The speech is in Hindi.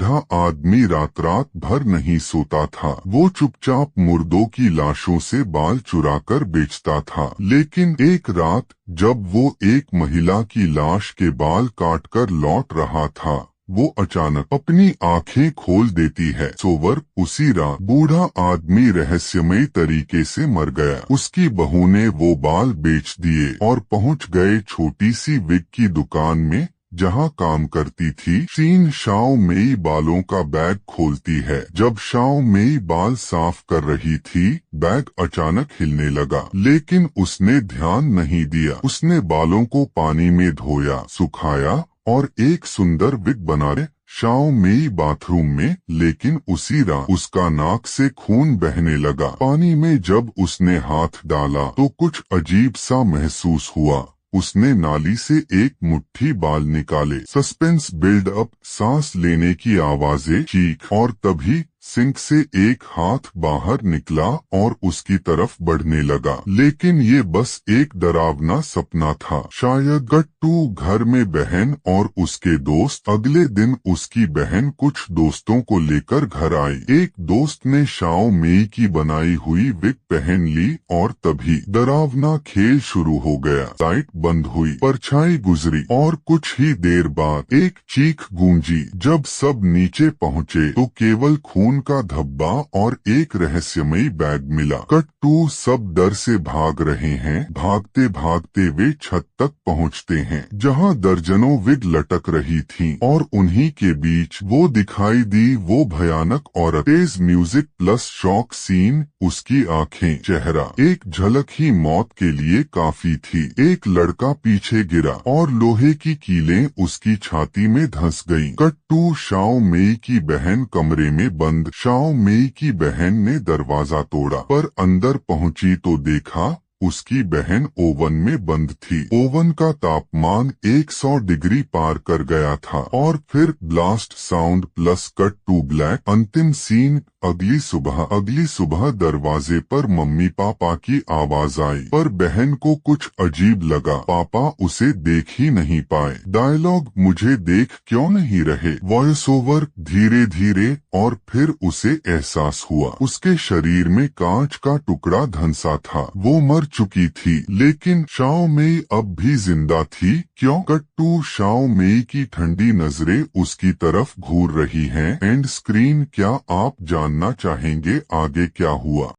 बूढ़ा आदमी रात रात भर नहीं सोता था। वो चुपचाप मुर्दों की लाशों से बाल चुराकर बेचता था। लेकिन एक रात जब वो एक महिला की लाश के बाल काटकर लौट रहा था, वो अचानक अपनी आंखें खोल देती है। सोवर उसी रात बूढ़ा आदमी रहस्यमयी तरीके से मर गया। उसकी बहू ने वो बाल बेच दिए और पहुंच गए छोटी सी विग की दुकान में जहां काम करती थी। सीन शाओ मेई बालों का बैग खोलती है। जब शाओ मेई बाल साफ कर रही थी, बैग अचानक हिलने लगा, लेकिन उसने ध्यान नहीं दिया। उसने बालों को पानी में धोया, सुखाया और एक सुंदर विग बना ले। शाओ मेई बाथरूम में, लेकिन उसी रात उसका नाक से खून बहने लगा। पानी में जब उसने हाथ डाला तो कुछ अजीब सा महसूस हुआ। उसने नाली से एक मुट्ठी बाल निकाले। सस्पेंस बिल्ड अप, सांस लेने की आवाजें, चीख, और तभी सिंक से एक हाथ बाहर निकला और उसकी तरफ बढ़ने लगा। लेकिन ये बस एक डरावना सपना था। शायद गट्टू घर में बहन और उसके दोस्त। अगले दिन उसकी बहन कुछ दोस्तों को लेकर घर आई। एक दोस्त ने शाओ मेई की बनाई हुई विग पहन ली और तभी डरावना खेल शुरू हो गया। लाइट बंद हुई, परछाई गुजरी और कुछ ही देर बाद एक चीख गूंजी। जब सब नीचे पहुँचे तो केवल खून का धब्बा और एक रहस्यमयी बैग मिला। कट्टू सब डर से भाग रहे हैं। भागते भागते वे छत तक पहुंचते हैं जहां दर्जनों विग लटक रही थीं और उन्हीं के बीच वो दिखाई दी, वो भयानक औरत। तेज म्यूजिक प्लस शॉक सीन, उसकी आंखें, चेहरा, एक झलक ही मौत के लिए काफी थी। एक लड़का पीछे गिरा और लोहे की कीलें उसकी छाती में धंस गईं। कट्टू शाओ मेई की बहन कमरे में बंद। शाओ मेई की बहन ने दरवाजा तोड़ा, पर अंदर पहुंची तो देखा उसकी बहन ओवन में बंद थी। ओवन का तापमान 100 डिग्री पार कर गया था। और फिर blast sound plus cut to black. अंतिम सीन, अगली सुबह दरवाजे पर मम्मी पापा की आवाज आई, पर बहन को कुछ अजीब लगा। पापा उसे देख ही नहीं पाए। डायलॉग, मुझे देख क्यों नहीं रहे? वॉइस ओवर, धीरे धीरे। और फिर उसे एहसास हुआ उसके शरीर में कांच का टुकड़ा धंसा था। वो मर चुकी थी, लेकिन शाओ मेई अब भी जिंदा थी। क्यों? कट्टू शाओ मेई की ठंडी नजरें उसकी तरफ घूर रही हैं। And screen. क्या आप जानना चाहेंगे आगे क्या हुआ?